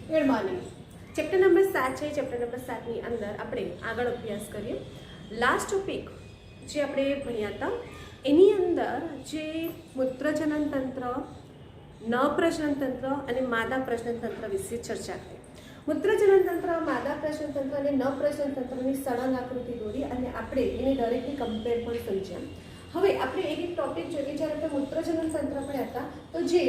Good morning. Chapter number 7 છે. Chapter number 7 ની અંદર આપણે આગળ અભ્યાસ કરીએ. લાસ્ટ ટોપિક જે આપણે ભણ્યા હતા એની અંદર જે મૂત્રજનન તંત્ર, નપ્રજનન તંત્ર અને માદા પ્રજનન તંત્ર વિશે ચર્ચા કરી. મૂત્રજનન તંત્ર, માદા પ્રજનન તંત્ર અને નપ્રજનન તંત્રની સળંગ આકૃતિ દોરી અને આપણે એની દરેકની કમ્પેર પણ સમજ્યા. હવે આપણે એક ટોપિક જોઈએ. જ્યારે આપણે મૂત્રજનન તંત્ર ભણ્યા હતા તો જે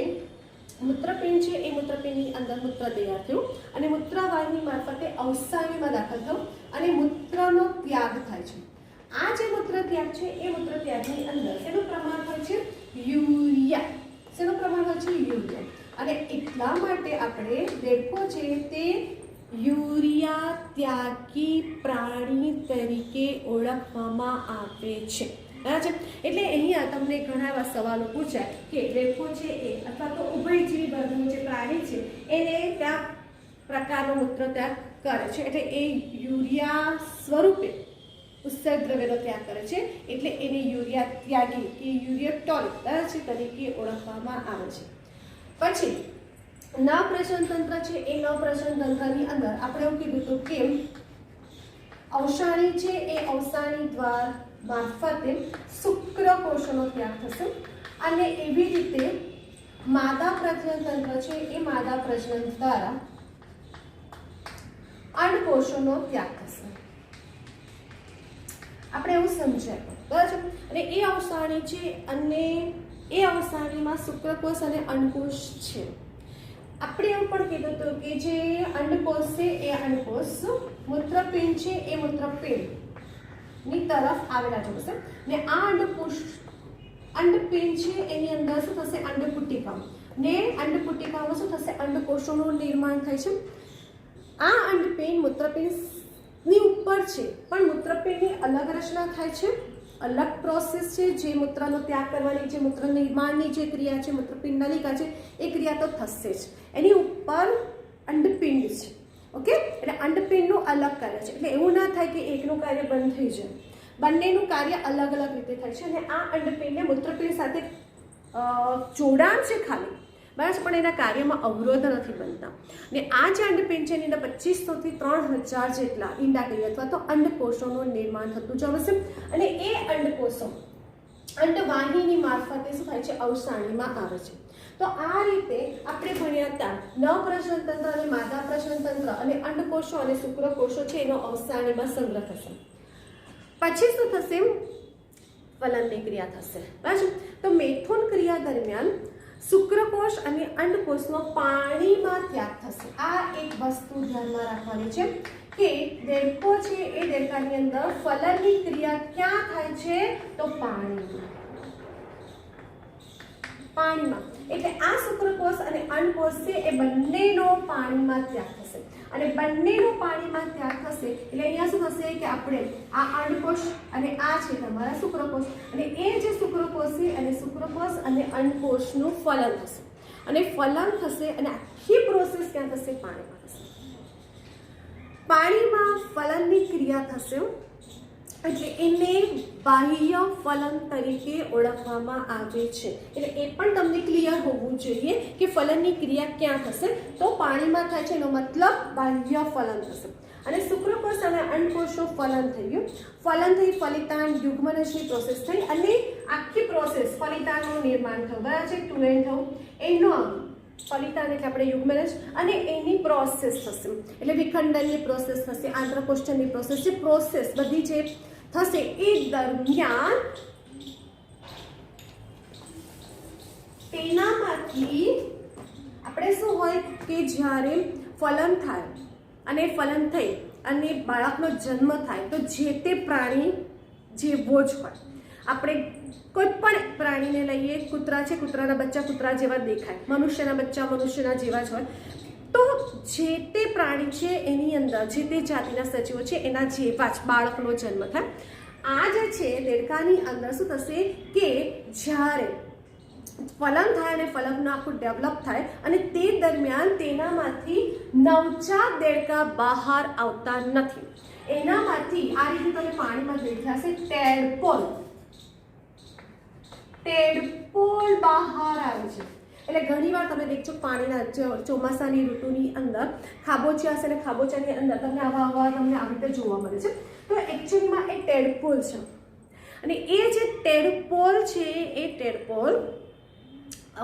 મૂત્રપિંડ છે એ મૂત્રપિંડની અંદર મૂત્ર તૈયાર થયું અને મૂત્રવાહિની મારફતે અવસાનીમાં દાખલ થયું અને મૂત્રનો ત્યાગ થાય છે. આ જે મૂત્ર ત્યાગ છે એ મૂત્ર ત્યાગની અંદર એનું પ્રમાણ હોય છે યુરિયા. શેનું પ્રમાણ હોય છે? યુરિયા. અને એટલા માટે આપણે દેડકો છે તે યુરિયા ત્યાગી પ્રાણી તરીકે ઓળખવામાં આવે છે. બરાબર. એટલે અહીંયા તમને ઘણા એવા સવાલો પૂછાય કે દેડકો છે એ અથવા તો ઉભયજીવી વર્ગનું જે પ્રાણી છે એને કયા પ્રકારનો મૂત્ર ત્યાગ કરે છે. એટલે એ યુરિયા સ્વરૂપે ઉત્સર્ગ દ્રવ્યનો ત્યાગ કરે છે, એટલે એને યુરિયા ત્યાગી કે યુરિયોટોલિક તરીકે ઓળખવામાં આવે છે. પછી નપ્રજનન તંત્ર છે એ નપ્રજનન તંત્રની અંદર આપણે એવું કીધું હતું કે અવસાની છે એ અવસાની દ્વાર મારફતે શુક્રકોષોનો ત્યાગ થશે અને એવી રીતે માદા પ્રજનન તંત્ર છે એ માદા પ્રજનન દ્વારા અંડકોષોનો ત્યાગ થશે. આપણે એવું સમજાય. બરાબર. અને એ અવસાની છે અને એ અવસાનીમાં શુક્રકોષ અને અંડકોષ છે. આપણે એવું પણ કીધું હતું કે જે અંડકોષ છે એ અંડકોષ મૂત્રપિંડ છે એ મૂત્રપિંડ ની તરફ આવેલા જોશે ને આ અંડપિંડ છે એની અંદર શું થશે? અંડપુટિકા. ને અંડપુટિકામાં શું થશે? અંડકોષોનું નિર્માણ થાય છે. આ અંડપિંડ મૂત્રપિંડની ઉપર છે પણ મૂત્રપિંડની અલગ રચના થાય છે, અલગ પ્રોસેસ છે. જે મૂત્રનો ત્યાગ કરવાની, જે મૂત્ર નિર્માણની જે ક્રિયા છે, મૂત્રપિંડ નલિકા છે, એ ક્રિયા તો થશે જ. એની ઉપર અંડપિંડ છે. ઓકે. એટલે અંડપિંડનું અલગ કાર્ય છે. એટલે એવું ના થાય કે એકનું કાર્ય બંધ થઈ જાય. બંનેનું કાર્ય અલગ અલગ રીતે થાય છે અને આ અંડપિંડને મૂત્રપિંડ સાથે જોડાણ છે ખાલી, બરાબર, પણ એના કાર્યમાં અવરોધ નથી બનતા. ને આ જે અંડપિંડ છે એની અંદર 2500 થી 3000 જેટલા ઈંડાકીય અથવા તો અંડકોષોનું નિર્માણ થતું જશે અને એ અંડકોષો અંડવાહિની મારફતે શું થાય છે? અવસાનીમાં આવે છે. તો આ રીતે આપણે ભણ્યા હતા નપ્રજનન તંત્ર અને માદા પ્રજનન તંત્ર અને અંડકોષો અને શુક્રકોષો છે એનો અવસાનીમાં સંગ્રહ થશે. પછી શું થશે? ફલનની ક્રિયા થશે. બરાબર. તો મેથુન ક્રિયા દરમિયાન શુક્રકોષ અને અંડકોષનો પાણીમાં ત્યાગ થશે. આ એક વસ્તુ ધ્યાનમાં રાખવાની છે કે દેડકો છે એ દેડકાની અંદર ફલનની ક્રિયા ક્યાં થાય છે? તો પાણીમાં. એટલે આ શુક્રકોષ અને અંડકોષ છે એ બંનેનો પાણીમાં ત્યાગ થશે અને બંનેનો પાણીમાં ત્યાગ થશે એટલે અહીંયા શું થશે કે આપણે આ અંડકોષ અને આ છે તમારા શુક્રકોષ અને એ જે શુક્રકોષ છે અને શુક્રકોષ અને અંડકોષનું ફલન થશે અને ફલન થશે અને આખી પ્રોસેસ ક્યાં થશે? પાણીમાં થશે. પાણીમાં ફલનની ક્રિયા થશે એટલે એને બાહ્ય ફલન તરીકે ઓળખવામાં આવે છે. એટલે એ પણ તમને ક્લિયર હોવું જોઈએ કે ફલનની ક્રિયા ક્યાં થશે? તો પાણીમાં થાય છે, એનો મતલબ બાહ્ય ફલન થશે. અને શુક્રકોષ અને અંડકોષનું ફલન થયું, ફલન થઈ ફલિતાંડ યુગ્મનજની પ્રોસેસ થઈ અને આખી પ્રોસેસ ફલિતાંડનું નિર્માણ થયું. બરાબર છે? 2n થયું. એનો ફલિતાંડ એટલે આપણે યુગ્મનજ અને એની પ્રોસેસ થશે એટલે વિખંડનની પ્રોસેસ થશે, આંતરકોષ્ઠની પ્રોસેસ, જે પ્રોસેસ બધી જે થશે એ દરમિયાન તેનામાંથી આપણે શું હોય કે જ્યારે ફલન થાય અને ફલન થઈ અને બાળકનો જન્મ થાય તો જે તે પ્રાણી જેવો જ હોય. આપણે કોઈ પણ પ્રાણીને લઈએ, કૂતરા છે, કૂતરાના બચ્ચા કૂતરા જેવા દેખાય, મનુષ્યના બચ્ચા મનુષ્યના જેવા જ હોય. તો જે તે પ્રાણી છે એની અંદર જે તે જાતિના સજીવો છે એના જેવા જ બાળકનો જન્મ થાય. આ જે છે દેડકાની અંદર શું થશે કે જ્યારે ફલન થાય અને ફલકનું આખું ડેવલપ થાય અને તે દરમિયાન તેનામાંથી નવજાત દેડકા બહાર આવતા નથી. એનામાંથી આ રીતે તમે પાણીમાં દેખાશે ટેડપોલ બહાર આવે છે. એટલે ઘણીવાર તમે દેખજો પાણીના ચોમાસાની ઋતુની અંદર ખાબોચિયા હશે અને ખાબોચિયાની અંદર તમને આવા તમને આવી રીતે જોવા મળે છે. તો એકચ્યુઅલીમાં એ ટેડપોલ છે અને એ જે ટેડપોલ છે એ ટેડપોલ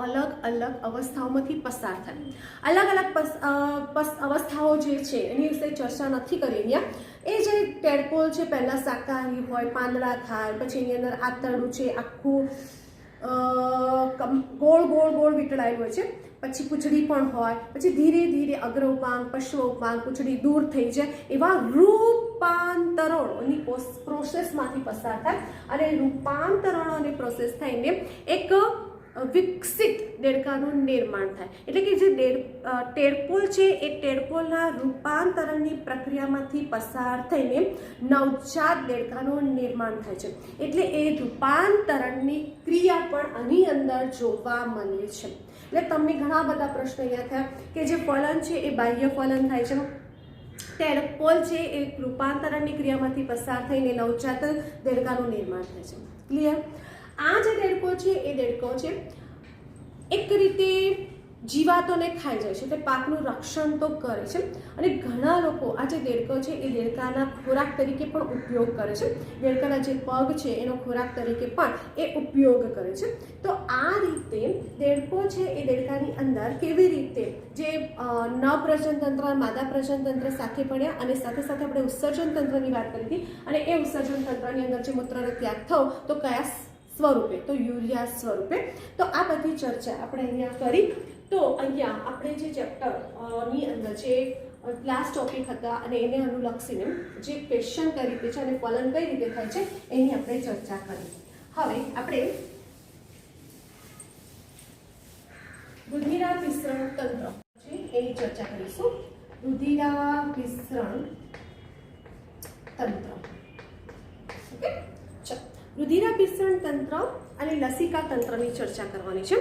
અલગ અલગ અવસ્થાઓમાંથી પસાર થાય. અલગ અલગ અવસ્થાઓ જે છે એની વિશે ચર્ચા નથી કરી રહ્યા. એ જે ટેડપોલ છે પહેલાં શાકાહારી હોય, પાંદડા ખાય, પછી એની અંદર આંતરડું છે આખું ગોળ ગોળ ગોળ વીંટળાયેલું હોય છે, પછી પૂંછડી પણ હોય, પછી ધીરે ધીરે અગ્રઉપાંગ, પશ્ચઉપાંગ, પૂંછડી દૂર થઈ જાય એવા રૂપાંતરણોની પ્રોસેસમાંથી પસાર થાય અને રૂપાંતરણોની પ્રોસેસ થઈને એક વિકસિત દેડકાનું નિર્માણ થાય. એટલે કે જે ટેડપોલ છે એ ટેડપોલના રૂપાંતરણની પ્રક્રિયામાંથી પસાર થઈને નવજાત દેડકાનું નિર્માણ થાય છે. એટલે એ રૂપાંતરણની ક્રિયા પણ આની અંદર જોવા મળે છે. એટલે તમને ઘણા બધા પ્રશ્નો અહીંયા થયા કે જે ફલન છે એ બાહ્ય ફલન થાય છે. ટેડપોલ છે એ રૂપાંતરણની ક્રિયામાંથી પસાર થઈને નવજાત દેડકાનું નિર્માણ થાય છે. ક્લિયર? આ જે દેડકો છે એ દેડકો છે એક રીતે જીવાતોને ખાઈ જાય છે, એટલે પાકનું રક્ષણ તો કરે છે. અને ઘણા લોકો આ જે દેડકો છે એ દેડકાના ખોરાક તરીકે પણ ઉપયોગ કરે છે. દેડકાના જે પગ છે એનો ખોરાક તરીકે પણ એ ઉપયોગ કરે છે. તો આ રીતે દેડકો છે એ દેડકાની અંદર કેવી રીતે જે નવપ્રજનન તંત્ર, માદા પ્રજનન તંત્ર સાથે પડ્યા અને સાથે સાથે આપણે ઉત્સર્જન તંત્રની વાત કરી હતી અને એ ઉત્સર્જન તંત્રની અંદર જે મૂત્રનો ત્યાગ થયો તો કયા સ્વરૂપે? તો યુરિયા સ્વરૂપે. તો આ બધી ચર્ચા આપણે અહીંયા કરી. તો અહીંયા આપણે જે ચેપ્ટરની અંદર જે ક્લાસ ટોપિક હતા અને એને અનુલક્ષીને જે ક્વેશ્ચન કઈ રીતે છે અને ફલન કઈ રીતે થાય છે એની આપણે ચર્ચા કરી. હવે આપણે રુધિરાભિસરણ તંત્ર છે એની ચર્ચા કરીશું. રુધિરાભિસરણ તંત્ર. ઓકે, ચલો. રુધિરાભિસરણ તંત્ર અને લસિકા તંત્રની ચર્ચા કરવાની છે.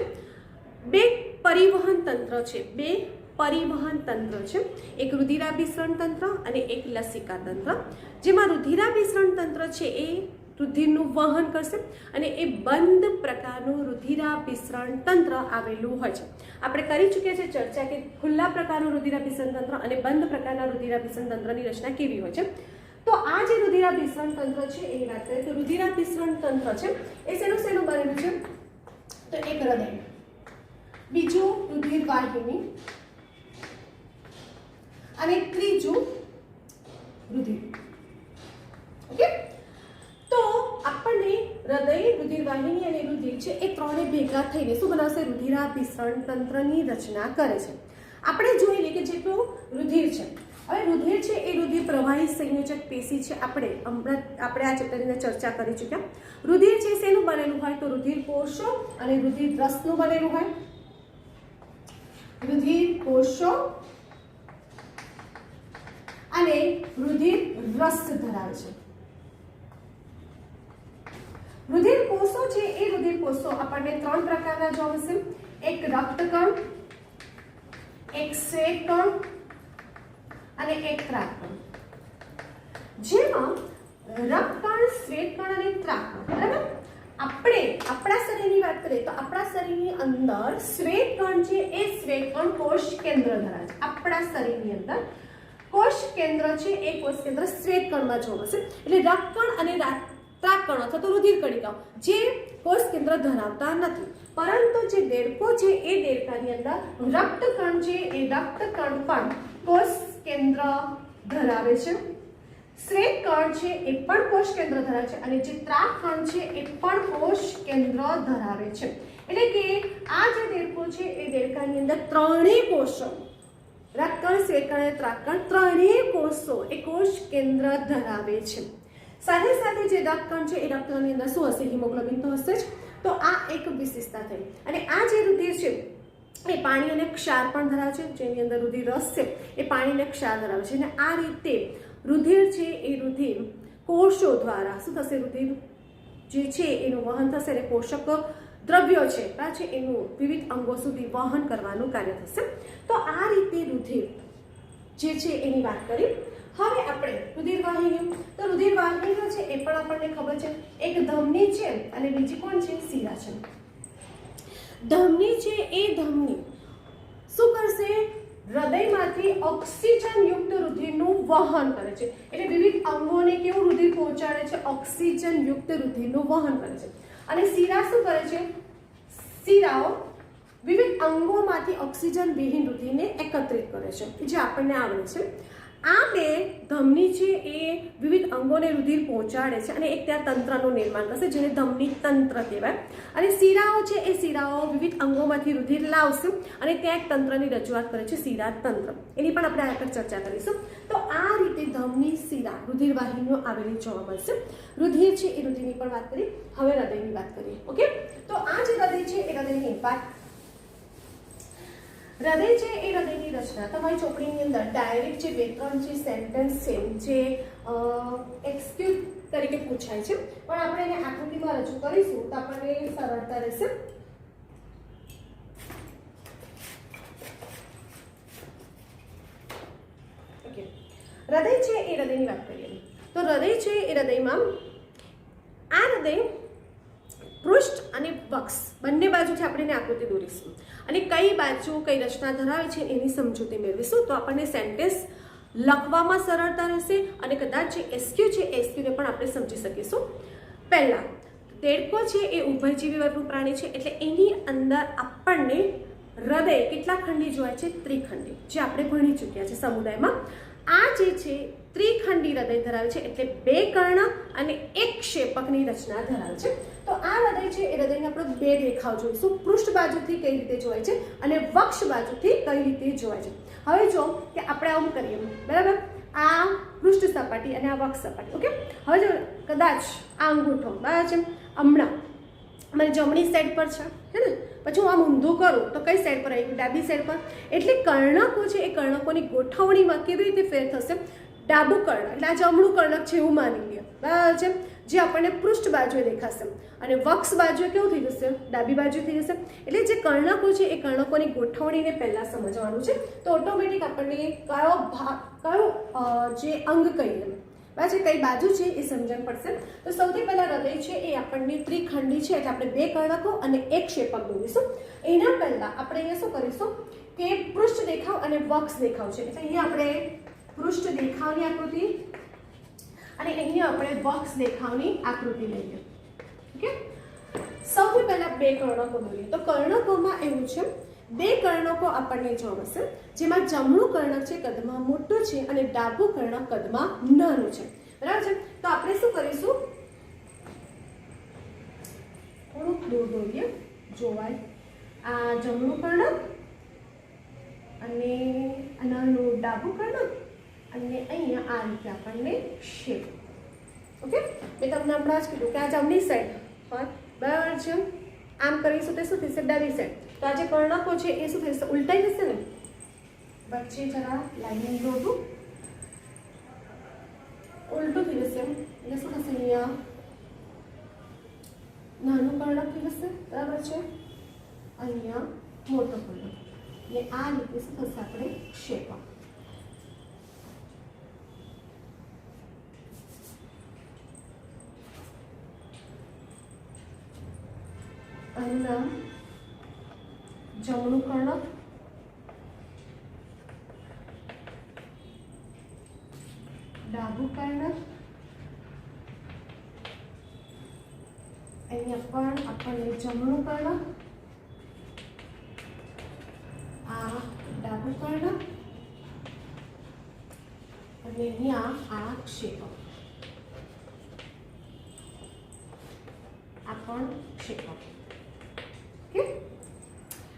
બે પરિવહન તંત્ર છે, બે પરિવહન તંત્ર છે. એક રુધિરાભિસરણ તંત્ર અને એક લસિકા તંત્ર. જેમાં રુધિરાભિસરણ તંત્ર છે એ રુધિરનું વહન કરશે અને એ બંધ પ્રકારનું રુધિરાભિસરણ તંત્ર આવેલું હોય છે. આપણે કરી ચૂક્યા છે ચર્ચા કે ખુલ્લા પ્રકારનું રુધિરાભિસરણ તંત્ર અને બંધ પ્રકારના રુધિરાભિસરણ તંત્રની રચના કેવી હોય છે. તો આ જે રુધિરાભિસરણ તંત્ર છે એની વાત કરીએ તો રુધિરાભિસરણ તંત્ર છે એ શેનું બનેલું છે? તો એક હૃદય, બીજું રુધિર વાહિની અને ત્રીજું રુધિર. ઓકે, તો આપણને હૃદય, રુધિર વાહિની અને રુધિર છે એ ત્રણે ભેગા થઈને શું બનાવશે? રુધિરાભિસરણ તંત્રની રચના કરે છે. આપણે જોઈ લઈએ કે જેટલું રુધિર છે. હવે રુધિર છે એ રુધિર પ્રવાહી સંયોજક પેશી છે. આપણે આ ચેપ્ટરની અંદર ચર્ચા કરી ચૂક્યા. રુધિર છે શેનું બનેલું હોય? તો રુધિર કોષો અને રુધિર રસનું બનેલું હોય. રુધિર કોષો અને રુધિર રસ ધરાવે છે. રુધિર કોષો છે એ રુધિર કોષો આપણને ત્રણ પ્રકારના જોવા મળશે. એક રક્તકણ, એક શ્વેતકણ અને એક ત્રાકકણ. જેમાં રક્તકણ, શ્વેતકણ અને ત્રાકકણ, બરાબર? આપણે આપણા શરીરની વાત કરીએ તો આપણા શરીરની અંદર શ્વેતકણ છે એ શ્વેતકણ કોષ કેન્દ્ર ધરાવે છે. આપણા શરીરની અંદર કોષ કેન્દ્ર છે એ કોષ કેન્દ્ર શ્વેતકણમાં જોવા મળશે. એટલે રક્તકણ અને ત્રાકકણ અથવા તો રુધિર કણિકાઓ જે કોષ કેન્દ્ર ધરાવતા નથી. પરંતુ જે દેડકો છે એ દેડકાની અંદર રક્તકણ છે એ રક્તકણ પણ કોષ કેન્દ્ર ધરાવે છે. શ્વેતકણ છે એ પણ કોષ કેન્દ્ર ધરાવે છે અને જે ત્રાકકણ છે એ પણ કોષ કેન્દ્ર ધરાવે છે. એટલે કે આ જે દેડકો છે એ દેડકાની અંદર ત્રણેય કોષો, રક્તકણ, શ્વેતકણ અને ત્રાકકણ, ત્રણેય કોષો એ કોષ કેન્દ્ર ધરાવે છે. સાથે સાથે જે રક્તકણ છે એ રક્તકણની અંદર શું હશે? હિમોગ્લોબિન તો હશે જ. તો આ એક વિશેષતા થઈ. અને આ જે રુધિર છે એ પાણી અને ક્ષાર પણ ધરાવે છે. જેની અંદર રુધિર રસ છે એ પાણી અને ક્ષાર ધરાવે છે. અને આ રીતે રુધિર છે એ રુધિર કોષો દ્વારા શું થશે? રુધિર જે છે એનું વહન થશે અને પોષક દ્રવ્યો છે એનું વિવિધ અંગો સુધી વહન કરવાનું કાર્ય થશે. તો આ રીતે રુધિર જે છે એની વાત કરી. હવે આપણે રુધિર વાહિનીઓ. તો રુધિર વાહિનીઓ છે એ પણ આપણને ખબર છે. એક ધમની છે અને બીજી કોણ છે? શિરા છે. ધમની છે એ ધમની શું કરશે? હૃદયમાંથી ઓક્સિજન યુક્ત રુધિરનું વહન કરે છે. એટલે વિવિધ અંગોને કેવું રુધિર પહોંચાડે છે? ઓક્સિજન યુક્ત રુધિરનું વહન કરે છે. અને શિરા શું કરે છે? શિરાઓ વિવિધ અંગોમાંથી ઓક્સિજન વિહીન રુધિરને એકત્રિત કરે છે, જે આપણને આવડે છે. આ બે ધમની છે એ વિવિધ અંગોને રુધિર પહોંચાડે છે અને એક ત્યાં તંત્રનું નિર્માણ કરશે, જેને ધમની તંત્ર કહેવાય. અને શિરાઓ છે એ શિરાઓ વિવિધ અંગોમાંથી રુધિર લાવશે અને ત્યાં એક તંત્રની રજૂઆત કરે છે, શિરા તંત્ર. એની પણ આપણે આગળ ચર્ચા કરીશું. તો આ રીતે ધમની, શિરા, રુધિર વાહિનીઓ આવેલી જોવા મળશે. રુધિર છે એ રુધિરની પણ વાત કરી. હવે હૃદયની વાત કરીએ. ઓકે, તો આ જે હૃદય છે એ હૃદયની વાત. હૃદય છે એ હૃદયની રચના તમારી ચોપડીની અંદર ડાયરેક્ટ જે બે ત્રણ જે સેન્ટેન્સ છે જે એક્સક્યુઝ તરીકે પૂછાય છે, પણ આપણે એને આકૃતિમાં રજૂ કરીશું તો આપણને સરળતા રહેશે. ઓકે, હૃદય છે એ હૃદયની વાત કરીએ તો હૃદય છે એ હૃદયમાં આ હૃદય પૃષ્ઠ અને વક્ષ બંને બાજુથી આપણે એને આકૃતિ દોરીશું અને કઈ બાજુ કઈ રચના ધરાવે છે એની સમજૂતી મેળવીશું. તો આપણને સેન્ટેન્સ લખવામાં સરળતા રહેશે અને કદાચ જે એસક્યુ છે એસક્યુને પણ આપણે સમજી શકીશું. પહેલાં દેડકો છે એ ઉભયજીવી વર્ગનું પ્રાણી છે, એટલે એની અંદર આપણને હૃદય કેટલા ખંડી જોવાય છે? ત્રિખંડી, જે આપણે ભણી ચૂક્યા છે સમુદાયમાં. આ જે છે ત્રિખંડી હૃદય ધરાવે છે, એટલે બે કર્ણક અને એક ક્ષેપકની રચના ધરાવે છે. તો આ હૃદય છે એ હૃદયને આપણે બે દેખાવ જોઈશું. પૃષ્ઠ બાજુથી કઈ રીતે જોવાય છે અને વક્ષ બાજુથી કઈ રીતે જોવાય છે. હવે જો કે આપણે આમ કરીએ, બરાબર, આ પૃષ્ઠ સપાટી અને આ વક્ષ સપાટી. ઓકે, હવે જો કદાચ આ અંગૂઠો બરાબર છે હમણાં મારી જમણી સાઈડ પર છે, હે ને, પછી હું આમ ઊંધું કરું તો કઈ સાઈડ પર આવી? ડાબી સાઈડ પર. એટલે કર્ણકો છે એ કર્ણકોની ગોઠવણીમાં કેવી રીતે ફેર થશે? ડાબું કર્ણક એટલે આ જમણું કર્ણક છે એવું માની લે, બરાબર છે, જે આપણને પૃષ્ઠ બાજુએ દેખાશે અને વક્ષ બાજુએ કેવું થઈ જશે? ડાબી બાજુ થઈ જશે. એટલે જે કર્ણકો છે એ કર્ણકોની ગોઠવણીને પહેલાં સમજવાનું છે. તો ઓટોમેટિક આપણને કયો ભાગ, કયો જે અંગ કહીએ, બરાબર છે, કઈ બાજુ છે એ સમજણ પડશે. તો સૌથી પહેલાં હૃદય છે એ આપણને ત્રિખંડી છે, એટલે આપણે બે કર્ણકો અને એક ક્ષેપક દોરીશું. એના પહેલાં આપણે અહીંયા શું કરીશું કે પૃષ્ઠ દેખાવ અને વક્ષ દેખાવ છે, એટલે અહીંયા આપણે પૃષ્ઠ દેખાવની આકૃતિ અને અહીંયા આપણે વક્ષ દેખાવની આકૃતિ લઈએ. ઓકે, સૌથી પહેલા બે કર્ણકો દોરીએ. તો કર્ણકોમાં એવું છે, બે કર્ણકો આપણને જોવા મળશે, જેમાં જમણું કર્ણક છે કદમાં મોટું છે અને ડાબું કર્ણક કદમાં નાનું છે, બરાબર છે. તો આપણે શું કરીશું, થોડુંક દૂર દોરીએ જોવાય. આ જમણું કર્ણક અને નાનું ડાબું કર્ણક અને અહીંયા આ રીતે આપણને શેપ. ઓકે, મેં તમને હમણાં જ કીધું કે આ જમણી સાઈડ પર, બરાબર છે, આમ કરીશું તો શું થશે? ડાબી સાઈડ. તો આ જે કર્ણકો છે એ શું થશે? ઉલટાઈ જશે ને. વચ્ચે જરા લાઈન દોરું, ઉલટું થઈ જશે. એટલે શું થશે? અહીંયા નાનું કર્ણક થઈ જશે, બરાબર છે, અહીંયા મોટો કર્ણક. એટલે આ રીતે શું થશે? આપણે શેપ. અહીંયા જમણું કર્ણક, ડાબું કર્ણક, અહીંયા પણ આપણને જમણું કર્ણક, આ ડાબું કર્ણક અને અહીંયા આ ક્ષેપક. આ પણ ક્ષેપક.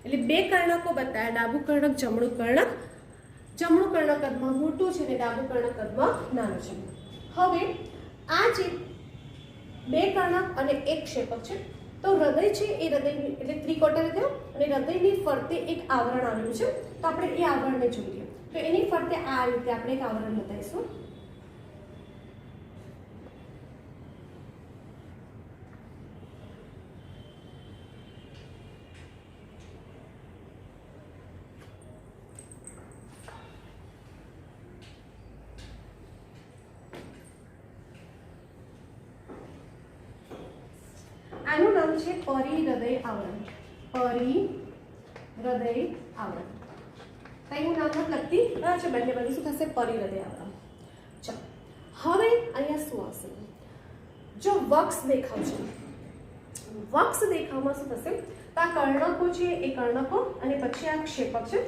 એટલે બે કર્ણકો બતાવ્યા, ડાબું કર્ણક, જમણું કર્ણક. જમણું કર્ણક કદમાં મોટું છે અને ડાબું કર્ણક કદમાં નાનું છે. હવે આ જે બે કર્ણક અને એક ક્ષેપક છે, તો હૃદય છે એ હૃદયની એટલે ત્રિકોટર થયો અને હૃદયની ફરતે એક આવરણ આવેલું છે. તો આપણે એ આવરણને જોઈએ. તો એની ફરતે આ રીતે આપણે એક આવરણ બતાવીશું. આનું નામ છે પરિહૃદય આવરણ. પરિહૃદય આવરણ. કઈ હું નામ નથી લખતી, બરાબર છે? બંને બાજુ શું થશે? પરિહૃદય આવરણ. ચાલો હવે અહીંયા શું આવશે? જો વક્સ દેખાવ છે, વક્સ દેખાવમાં શું થશે? તો આ કર્ણકો છે એ કર્ણકો અને પછી આ ક્ષેપક છે.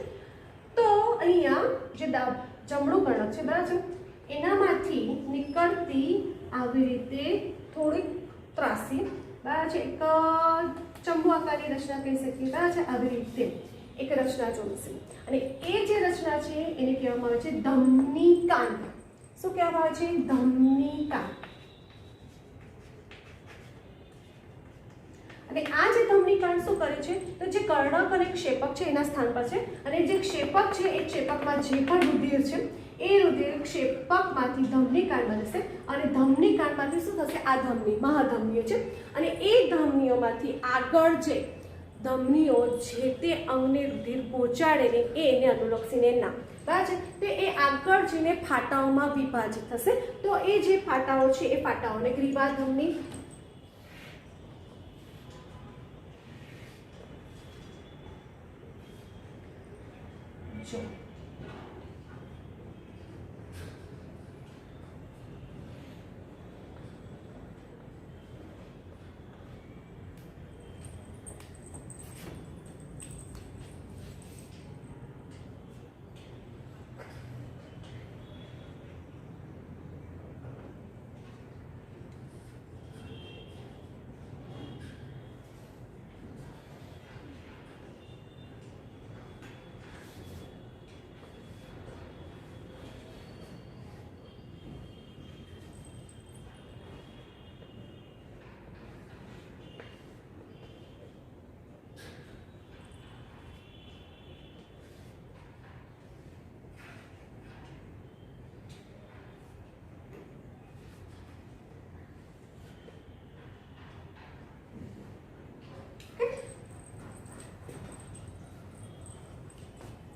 તો અહીંયા જે જમણું કર્ણક છે, બરાબર છે, એનામાંથી નીકળતી આવી રીતે થોડીક ત્રાસી, બરાબર છે, એક ચંબુ આકારની રચના કહી શકીએ, બરાબર છે, આવી રીતે એક રચના જોઈશે. અને એ જે રચના છે એને કહેવામાં આવે છે ધમનીકાંડ. શું કહેવામાં આવે છે? ધમનીકાંડ. અને આ જે ધમનીકાંડ શું કરે છે? તો જે કર્ણક અને ક્ષેપક છે એના સ્થાન પર છે, અને જે ક્ષેપક છે એ ક્ષેપકમાં જે પણ રુધિર છે એ રુધિર ક્ષેપકમાંથી ધમનીકાંડમાં જશે, અને ધમનીકાંડમાંથી શું થશે? આ ધમની મહાધમનીઓ છે, અને એ ધમનીઓમાંથી આગળ જે ધમનીઓ જે તે અંગને રુધિર પહોંચાડે ને એને અનુલક્ષીને નામ, બરાબર છે, તો એ આગળ જઈને ફાટાઓમાં વિભાજિત થશે. તો એ જે ફાટાઓ છે એ ફાટાઓને ગ્રીવા ધમની, જો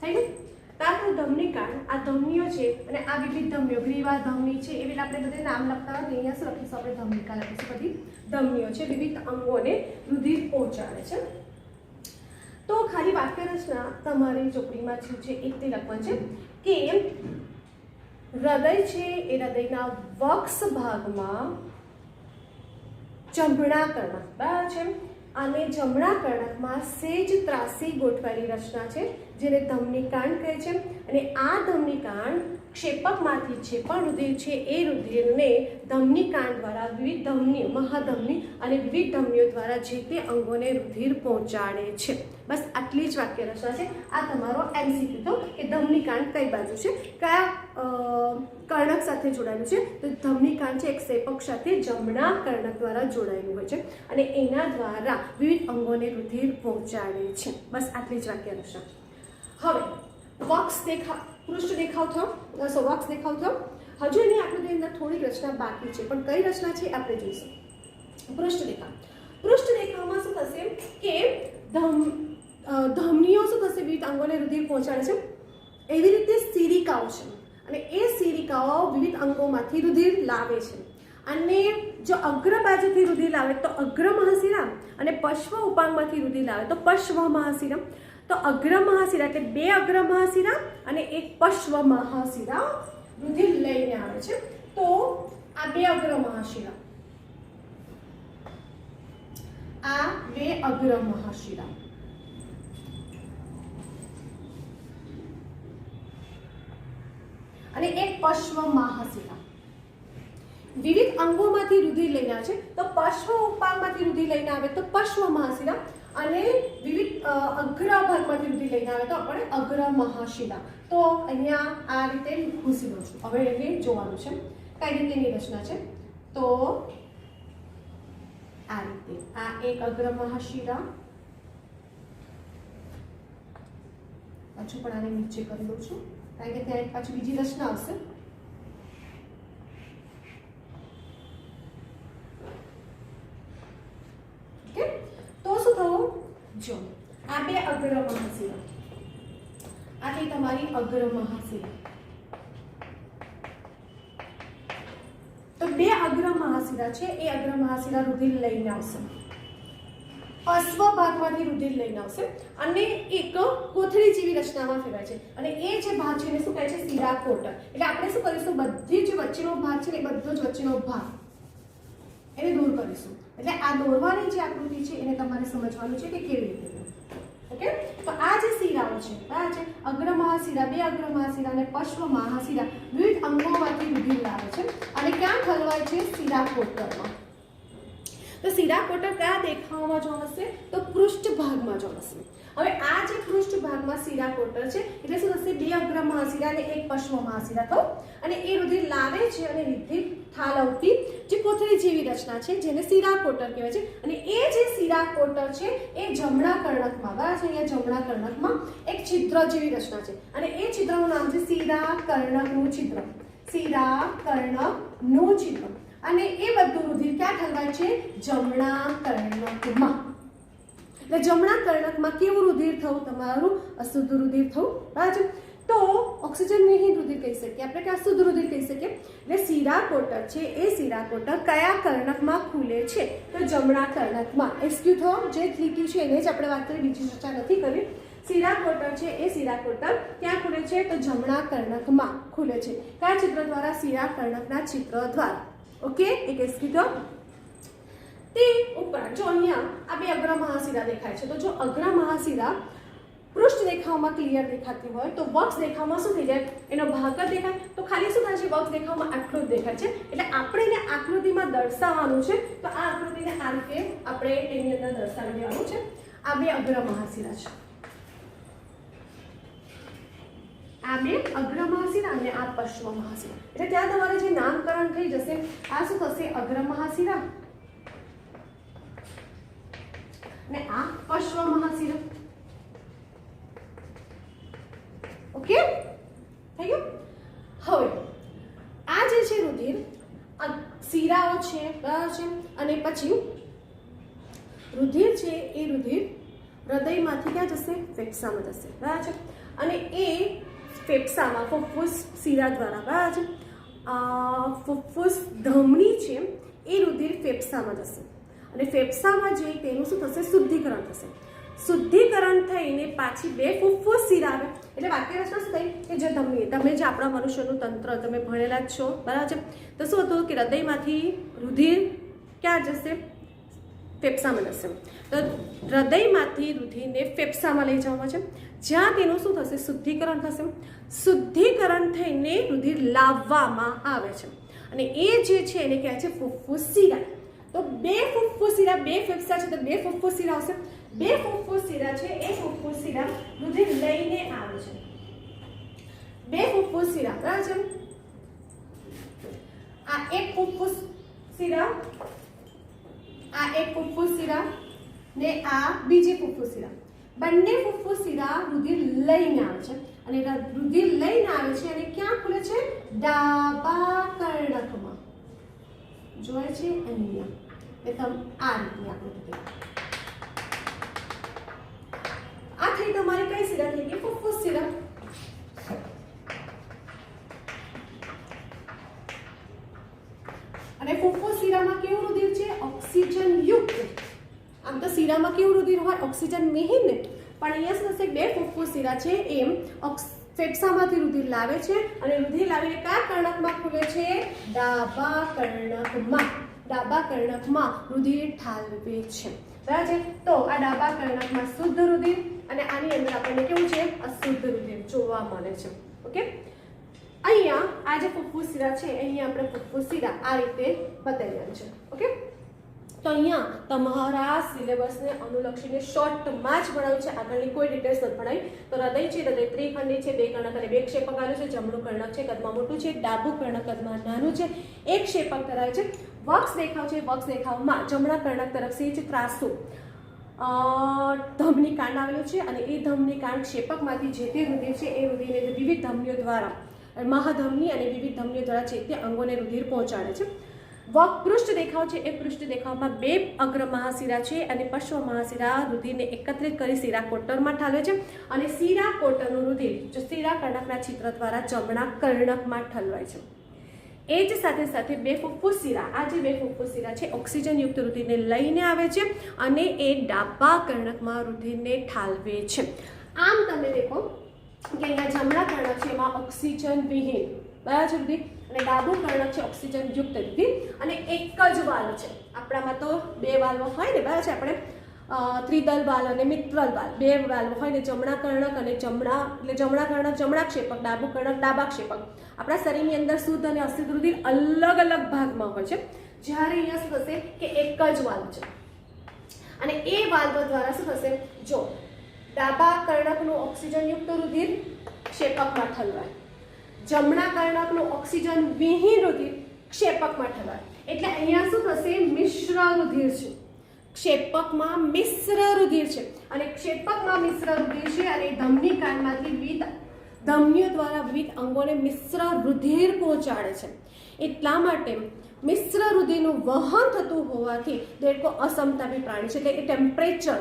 થઈ ગયું. તારું ધમનીકાંડ, આ ધમનીઓ છે અને આ વિવિધ ધમનીઓ, ગ્રીવા ધમની છે, એવી આપણે બધે નામ લખતા હોય. અહીંયા શું લખીશું આપણે? ધમનીકાંડ લખીશું. બધી ધમનીઓ છે, વિવિધ અંગોને રુધિર પહોંચાડે છે. તો ખાલી વાક્ય રચના તમારી ચોપડીમાં શું છે એક તે લખવાનું છે કે હૃદય છે એ હૃદયના વક્ષ ભાગમાં જમણા કર્ણક, બરાબર છે, અને જમણા કર્ણકમાં સેજ ત્રાસી ગોઠવાયેલી રચના છે જેને ધમનીકાંડ કહે છે. અને આ ધમનીકાંડ ક્ષેપકમાંથી જે પણ રુધિર છે એ રુધિરને ધમનીકાંડ દ્વારા વિવિધ ધમનીઓ, મહાધમની અને વિવિધ ધમનીઓ દ્વારા જે તે અંગોને રુધિર પહોંચાડે છે. બસ આટલી જ વાક્ય રચના છે. આ તમારો MCQ તો કે ધમનીકાંડ કઈ બાજુ છે, કયા કર્ણક સાથે જોડાયેલું છે? તો ધમનીકાંડ છે એક ક્ષેપક સાથે જમણા કર્ણક દ્વારા જોડાયેલું હોય છે અને એના દ્વારા વિવિધ અંગોને રુધિર પહોંચાડે છે. બસ આટલી જ વાક્ય રચના. હવે વક્સ પૃષ્ઠ દેખાવ થયો, વક્સ દેખાવ થયો. હજુ એની આકૃતિની અંદર થોડીક રચના બાકી છે, પણ કઈ રચના છે આપણે જોઈશું. પૃષ્ઠ દેખાવ. પૃષ્ઠ દેખાવમાં શું થશે કે ધમનીઓ શું થશે? વિવિધ અંગોને રુધિર પહોંચાડે છે. એવી રીતે સિરિકાઓ છે અને એ સિરિકાઓ વિવિધ અંગોમાંથી રુધિર લાવે છે. અને જો અગ્ર બાજુથી રુધિર લાવે તો અગ્ર મહાશિરા, અને પશ્વ ઉપાંગમાંથી રુધિર લાવે તો પશ્વ મહાશિરા. તો અગ્ર મહાશિરા એટલે બે અગ્ર મહાશિરા અને એક પશ્વ મહાશિરા રુધિર લઈને આવે છે. તો આ બે અગ્ર મહાશિરા, આ બે અગ્ર મહાશિરા અને એક પશ્વ મહાશિરા વિવિધ અંગોમાંથી રુધિર લઈને આવે છે. તો પશ્વ ઉપાંગમાંથી રુધિર લઈને આવે તો પશ્વ મહાશિરા, અને વિવિધ અગ્ર ભાગમાંથી રુધિર લઈને આવે તો આપણે અગ્ર મહાશિરા. તો અહીંયા આ રીતે ઘૂસી દઉં છું. હવે એને જોવાનું છે કઈ રીતેની રચના છે. તો આ રીતે આ એક અગ્ર મહાશિરા, પાછું પણ આને નીચે કરી દઉં છું કારણ કે ત્યાં પાછું બીજી રચના આવશે. ઓકે, તો શું થયું? જો આ બે અગ્ર મહાશિરા, આ થઈ તમારી અગ્ર મહાશિરા. તો બે અગ્ર મહાશિરા છે, એ અગ્ર મહાશિરા રુધિર લઈને આવશે. અશ્વ ભાગમાંથી રુધિર લઈને આવશે અને એક કોથળી જેવી રચનામાં ફેરવાય છે અને એ જે ભાગ છે એને શું કહે છે? શિરા કોટર. એટલે આપણે શું કરીશું? બધી જ વચ્ચેનો ભાગ છે ને, બધો જ વચ્ચેનો ભાગ એને દૂર કરીશું. એટલે આ દોરવાની જે આકૃતિ છે એને તમારે સમજવાનું છે કે કેવી રીતે. ઓકે, તો આ જે શિરાઓ છે, આ છે અગ્ર મહાશિરા, બે અગ્ર મહાશિરા અને પશ્વ મહાશિરા વિવિધ અંગોમાંથી રુધિર લાવે છે અને ક્યાં ઠલવાય છે? શિરા કોટરમાં. તો શિરા કોટર કયા દેખાવમાં જોવા મળશે? તો પૃષ્ઠ ભાગમાં જોવા મળશે. હવે આ જે પૃષ્ઠ ભાગમાં શિરા કોટર છે એટલે શું થશે? બે અગ્ર મહાશિરા અને એક પશ્વ મહાશિરા થયું અને એ રુધિર લાવે છે અને રુધિર ઠાલવતી જે કોથળી જેવી રચના છે જેને શિરા કોટર કહેવાય છે. અને એ જે શિરા કોટર છે એ જમણા કર્ણકમાં, બરાબર છે, અહીંયા જમણા કર્ણકમાં એક છિદ્ર જેવી રચના છે અને એ છિદ્રનું નામ છે શિરા કર્ણકનું છિદ્ર. શિરા કર્ણકનું છિદ્ર. અને એ બધું રુધિર ક્યાં ઠલવાય છે? જમણા કર્ણકમાં. એટલે જમણા કર્ણકમાં કેવું રુધિર થવું? તમારું અશુદ્ધ રુધિર થવું, બરાબર. તો ઓક્સિજન વિહીન રુધિર કહી શકીએ આપણે કે અશુદ્ધ રુધિર કહી શકીએ. એટલે શિરા કોટર છે એ શિરા કોટર કયા કર્ણકમાં ખુલે છે? તો જમણા કર્ણકમાં. એક્સક્યુ થો જે લીટી છે એને જ આપણે વાત કરી, બીજી ચર્ચા નથી કરી. શિરા કોટર છે એ શિરા કોટર ક્યાં ખુલે છે? તો જમણા કર્ણકમાં ખુલે છે. કયા છિદ્ર દ્વારા? શિરા કર્ણકના છિદ્ર દ્વારા. ઓકે, એક એક્સક્યુ થો. તે ઉપરાંત જો અહીંયા આ બે અગ્ર મહાશિરા દેખાય છે, તો જો અગ્ર મહાશિરા પૃષ્ઠ દેખાવમાં ક્લિયર દેખાતી હોય તો વક્ષ દેખાવમાં શું થઈ જાય? એનો ભાગ જ દેખાય. તો ખાલી શું થાય છે? વક્ષ દેખાવમાં આટલું જ દેખાય છે. એટલે આપણે એને આકૃતિમાં દર્શાવવાનું છે. તો આ આકૃતિને આ રીતે આપણે એની અંદર દર્શાવી દેવાનું છે. આ બે અગ્ર મહાશિરા છે, આ બે અગ્ર મહાશિરા અને આ પશ્વ મહાશિરા. એટલે ત્યાં તમારે જે નામકરણ થઈ જશે, આ શું થશે? અગ્ર મહાશિરા અને આ પશ્વ મહાશિરા. ઓકે, થઈ ગયું. હવે આ જે છે રુધિર શિરાઓ છે, બરાબર છે, અને પછી રુધિર છે એ રુધિર હૃદયમાંથી ક્યાં જશે? ફેફસામાં જશે, બરાબર છે. અને એ ફેફસામાં ફુફ્ફુસ શિરા દ્વારા, બરાબર છે, ફુફ્ફુસ ધમની છે એ રુધિર ફેફસામાં જશે અને ફેફસામાં જઈ તેનું શું થશે? શુદ્ધિકરણ થશે. શુદ્ધિકરણ થઈને પાછી બે ફુફ્ફુસ શિરા આવે. એટલે વાક્ય રચના શું થઈ? કે જે ધમની, તમે જે આપણા મનુષ્યનું તંત્ર તમે ભણેલા જ છો, બરાબર છે, તો શું હતું કે હૃદયમાંથી રુધિર ક્યાં જશે? ફેફસામાં જશે. તો હૃદયમાંથી રુધિરને ફેફસામાં લઈ જવામાં છે, જ્યાં તેનું શું થશે? શુદ્ધિકરણ થશે. શુદ્ધિકરણ થઈને રુધિર લાવવામાં આવે છે અને એ જે છે એને કહેવાય છે ફુફ્ફુસ શિરા. તો બે ફુફ્ફુસ શિરા, બે ફેફસા છે તો બે ફુફ્ફુસ શિરા આવશે. બે ફુફ્ફુસ શિરા છે એ ફુફ્ફુસ શિરા રુધિર લઈને આવે છે. બે ફુફ્ફુસ શિરા, બરાબર છે. આ એક ફુફ્ફુસ શિરા, આ એક ફુફ્ફુસ શિરા ને આ બીજી ફુફ્ફુસ શિરા. બંને ફુફ્ફુસ શિરા રુધિર લઈને આવે છે અને રુધિર લઈને આવે છે અને ક્યાં ખુલે છે? ડાબા કર્ણકમાં. જોડે છે અહીંયા. એકદમ આ રીતની આકૃતિ. આ થઈ તમારી કઈ શિરા થઈ ગઈ? ફુફ્ફુસ શિરા. અને ફુફ્ફુસ શિરામાં કેવું રુધિર છે? ઓક્સિજન યુક્ત. આમ તો શિરામાં કેવું રુધિર હોય? ઓક્સિજન વિહીન ને. પણ અહીંયા શું થશે? બે ફુફ્ફુસ શિરા છે એમ ફેફસામાંથી રુધિર લાવે છે અને રુધિર લાવીને કયા કર્ણકમાં ખુલે છે? ડાબા કર્ણકમાં. ડાબા કર્ણકમાં રુધિર ઠાલવે છે, બરાબર છે. તો આ ડાબા કર્ણકમાં શુદ્ધ રુધિર અને આની અંદર આપણને કેવું છે? અશુદ્ધ રુધિર જોવા મળે છે. ઓકે, અહીંયા આ જે ફુફ્ફુસ શિરા છે અહીંયા આપણે ફુફ્ફુસ શિરા આ રીતે બતાવ્યા છે. ઓકે, તો અહીંયા તમારા સિલેબસને અનુલક્ષીને શોર્ટમાં જ ભણાવ્યું છે, આગળની કોઈ ડિટેલ્સ નથી ભણાવી. તો હૃદય છે, હૃદય ત્રિખંડી છે, બે કર્ણક અને બે ક્ષેપક આવેલું છે. જમણું કર્ણક છે કદમાં મોટું છે, ડાબું કર્ણક કદમાં નાનું છે, એક ક્ષેપક ધરાવે છે. વક્ષ દેખાવ છે, વક્ષ દેખાવમાં જમણા કર્ણક તરફ છે ત્રાસુ ધમની કાંડ આવેલું છે અને એ ધમની કાંડ ક્ષેપકમાંથી જે તે રુધિર છે એ રુધિરને વિવિધ ધમનીઓ દ્વારા, મહાધમની અને વિવિધ ધમનીઓ દ્વારા જે તે અંગોને રુધિર પહોંચાડે છે. પૃષ્ઠ દેખાવ છે એ પૃષ્ઠ દેખાવમાં બે અગ્ર મહાશિરા છે અને પશ્વ મહાશિરા રુધિરને એકત્રિત કરી શિરા કોટરમાં ઠાલવે છે અને શિરા કોટરનું રુધિર જો શિરા કર્ણકના છિદ્ર દ્વારા જમણા કર્ણકમાં ઠલવાય છે. એ જ સાથે સાથે બે ફુફ્ફુસ શિરા, આ જે બે ફુફ્ફુસ શિરા છે ઓક્સિજનયુક્ત રુધિરને લઈને આવે છે અને એ ડાબા કર્ણકમાં રુધિરને ઠાલવે છે. આમ તમે દેખો કે અહીંયા જમણા કર્ણક છે એમાં ઓક્સિજન વિહીન બરાબર છે રુધિર, અને ડાબું કર્ણક છે ઓક્સિજન યુક્ત રુધિર, અને એક જ વાલ્વ છે. આપણામાં તો બે વાલ્વ હોય ને બરાબર છે, આપણે ત્રિદલ વાલ્વ અને મિત્રલ વાલ્વ બે વાલ્વ હોય ને, જમણા કર્ણક અને જમણા કર્ણક જમણા ક્ષેપક, ડાબું કર્ણક ડાબા ક્ષેપક. આપણા શરીરની અંદર શુદ્ધ અને અશુદ્ધ રુધિર અલગ અલગ ભાગમાં હોય છે. જ્યારે અહીંયા શું થશે કે એક જ વાલ્વ છે અને એ વાલ્વ દ્વારા શું થશે, જો ડાબા કર્ણકનું ઓક્સિજનયુક્ત રુધિર ક્ષેપકમાં ઠલવાય, જમણા કર્ણકનું ઓક્સિજન વિહીન રુધિર ક્ષેપકમાં ઠલવાય. એટલે અહીંયા શું થશે, મિશ્ર રુધિર છે. ક્ષેપકમાં મિશ્ર રુધિર છે અને ક્ષેપકમાં મિશ્ર રુધિર છે અને ધમની કાંડમાંથી વિવિધ ધમનીઓ દ્વારા વિવિધ અંગોને મિશ્ર રુધિર પહોંચાડે છે. એટલા માટે મિશ્ર રુધિરનું વહન થતું હોવાથી દેડકો અસમતાપી પ્રાણી છે, એટલે એ ટેમ્પરેચર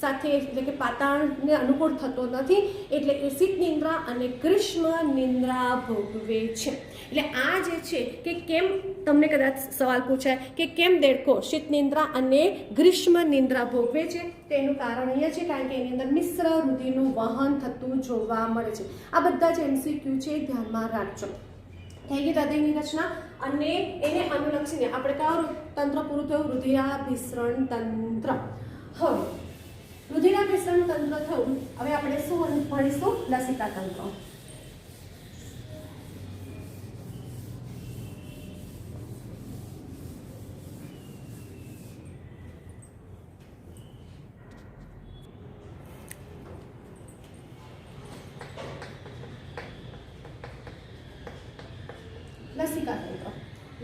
સાથે એટલે કે પાતાળને અનુકૂળ થતો નથી, એટલે એ શીત નિંદ્રા અને ગ્રીષ્મ નિંદ્રા ભોગવે છે. એટલે આ જે છે કે કેમ, તમને કદાચ સવાલ પૂછાય કે કેમ દેડકો શીત નિંદ્રા અને ગ્રીષ્મ નિંદ્રા ભોગવે છે, તેનું કારણ અહીંયા છે કારણ કે એની અંદર મિશ્ર રુધિરનું વહન થતું જોવા મળે છે. આ બધા જ MCQ છે, ધ્યાનમાં રાખજો. થઈ ગઈ હૃદયની રચના, અને એને અનુલક્ષીને આપણે કયું તંત્ર પૂરું થયું, રુધિરાભિસરણ તંત્ર. હવે રુધિરાભિસરણ તંત્ર થયું, હવે આપણે શું ભણીશું, લસિકા તંત્ર.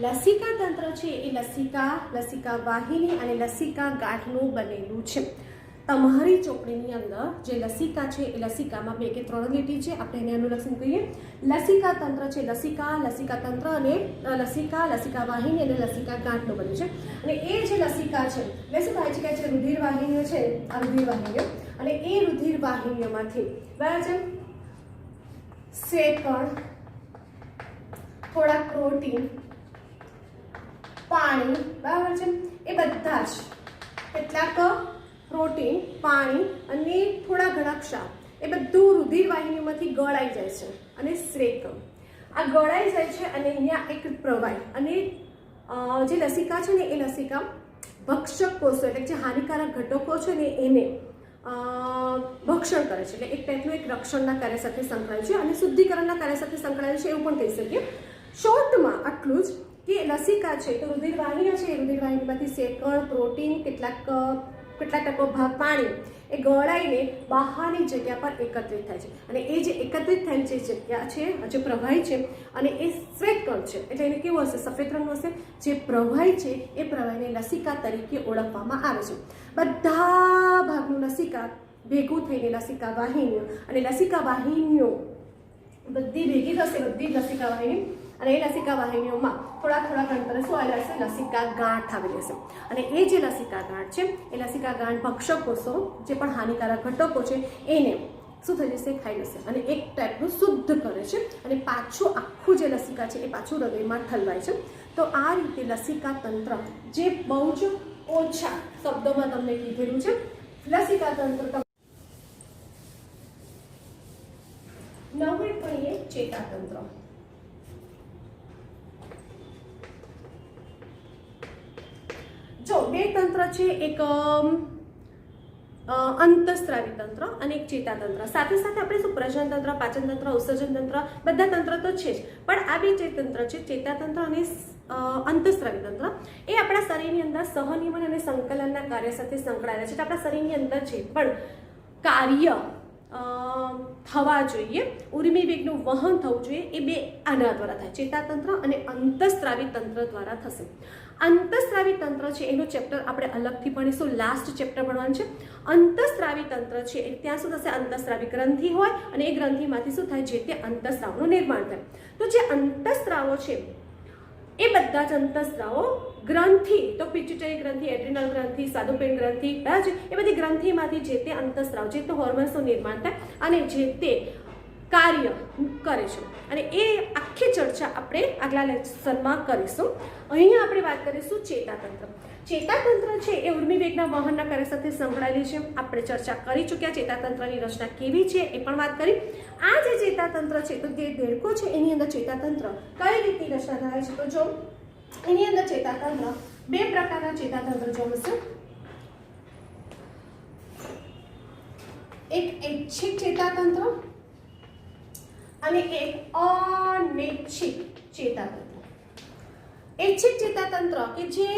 લસિકા તંત્ર છે એ લસિકા વાહિની અને લસિકા ગાંઠનું બનેલું છે. તમારી ચોપડીની અંદર જે લસિકા છે એ લસિકામાં 2 કે 3 લીટી છે, આપણે એને અનુલક્ષણ કહીએ. લસિકા તંત્ર છે લસિકા તંત્ર અને લસિકા વાહિની અને લસિકા ગાંઠનું બન્યું છે. અને એ જે લસિકા છે એટલે શું થાય છે કે જે રુધિર વાહિનીઓ છે, આ રુધિર વાહિનીઓ, અને એ રુધિર વાહિનીઓમાંથી બરાબર છે શ્વેતકણ, થોડા પ્રોટીન, પાણી બરાબર છે, એ બધા જ કેટલાક પ્રોટીન, પાણી અને થોડા ઘણા ક્ષાર એ બધું રુધિર વાહિનીમાંથી ગળાઈ જાય છે અને શ્વેતકણ આ ગળાઈ જાય છે અને અહીંયા એક પ્રવાહી, અને જે લસિકા છે ને એ લસિકા ભક્ષક કોષો એટલે જે હાનિકારક ઘટકો છે ને એને ભક્ષણ કરે છે. એટલે એક ટાઈપનું એક રક્ષણના કાર્ય સાથે સંકળાયેલું છે અને શુદ્ધિકરણના કાર્ય સાથે સંકળાયેલું છે, એવું પણ કહી શકીએ. શોર્ટમાં આટલું જ કે લસિકા છે તો રુધિર વાહિનીઓ છે, એ રુધિર વાહિનીમાંથી શ્વેતકણ, પ્રોટીન, કેટલાક ટકો ભાગ પાણી એ ગળાઈને બહારની જગ્યા પર એકત્રિત થાય છે, અને એ જે એકત્રિત થયેલી જે જગ્યા છે, જે પ્રવાહી છે, અને એ શ્વેતકણ છે એટલે એને કેવું હશે, સફેદ રંગનું હશે. જે પ્રવાહી છે એ પ્રવાહીને લસિકા તરીકે ઓળખવામાં આવે છે. બધા ભાગનું લસિકા ભેગું થઈને લસિકા વાહિનીઓ, અને લસિકા વાહિનીઓ બધી ભેગી થશે, બધી લસિકા વાહિની, અને એ લસિકા વાહિનીઓમાં થોડા અંતરે શું આવેલા હશે, લસિકા ગાંઠ આવેલી હશે. અને એ જે લસિકા ગાંઠ છે એ લસિકા ગાંઠ ભક્ષક કોષો જે પણ હાનિકારક ઘટકો છે એને શું થઈ જશે, ખાઈ જશે અને એક ટાઈપનું શુદ્ધ કરે છે, અને પાછું આખું જે લસિકા છે એ પાછું હૃદયમાં ઠલવાય છે. તો આ રીતે લસિકા તંત્ર જે બહુ જ ઓછા શબ્દોમાં તમને કીધેલું છે. લસિકા તંત્ર નવે ભણીએ ચેતાતંત્ર. જો બે તંત્ર છે, એક અંતસ્ત્રાવી તંત્ર અને એક ચેતાતંત્ર. સાથે સાથે આપણે શું પ્રજનન તંત્ર, પાચન તંત્ર, ઉત્સર્જન તંત્ર બધા તંત્ર તો છે જ, પણ આ બે જે તંત્ર છે ચેતાતંત્ર અને અંતસ્ત્રાવી તંત્ર એ આપણા શરીરની અંદર સહનિયમન અને સંકલનના કાર્ય સાથે સંકળાયેલા છે. એટલે આપણા શરીરની અંદર જે પણ કાર્ય થવા જોઈએ, ઉર્મી વેગનું વહન થવું જોઈએ, એ બે આના દ્વારા થાય, ચેતાતંત્ર અને અંતસ્ત્રાવી તંત્ર દ્વારા થશે. અંતસ્ત્રાવી તંત્ર છે એનું ચેપ્ટર આપણે અલગથી ભણીશું, લાસ્ટ ચેપ્ટર ભણવાનું છે. અંતસ્ત્રાવી તંત્ર છે ત્યાં શું થશે, અંતસ્ત્રાવી ગ્રંથિ હોય અને એ ગ્રંથિમાંથી શું થાય, જે તે અંતસ્ત્રાવનું નિર્માણ થાય. તો જે અંતસ્ત્રાવો છે એ બધા જ અંતસ્ત્રાવો ગ્રંથિ, તો પિટ્યુટરી ગ્રંથિ, એડ્રિનલ ગ્રંથિ, સ્વાદુપિંડ ગ્રંથિ બરાબર છે, એ બધી ગ્રંથિમાંથી જે તે અંતસ્ત્રાવ, જે તે હોર્મોન્સનું નિર્માણ થાય અને જે તે કાર્ય કરે છે અને એ આખી ચર્ચા આપણે આગલા લેક્ચરમાં કરીશું. અહીંયા આપણે વાત કરીશું ચેતાતંત્ર. ચેતાતંત્ર છે એ ઉર્મિવેગના વહનના કાર્ય સાથે સંકળાયેલી છે. આપણે ચર્ચા કરી ચૂક્યા ચેતાતંત્રની રચના કેવી છે એ પણ વાત કરી. આ જે ચેતાતંત્ર છે તો જે દેડકો છે એની અંદર ચેતાતંત્ર કઈ રીતની રચના થાય છે તો જો એની અંદર ચેતાતંત્ર બે પ્રકારના ચેતાતંત્ર જોવા મળશે. એક ઐચ્છિક ચેતાતંત્ર અને એક અનૈચ્છિક ચેતાતંત્ર. ઐચ્છિક ચેતાતંત્ર કે જે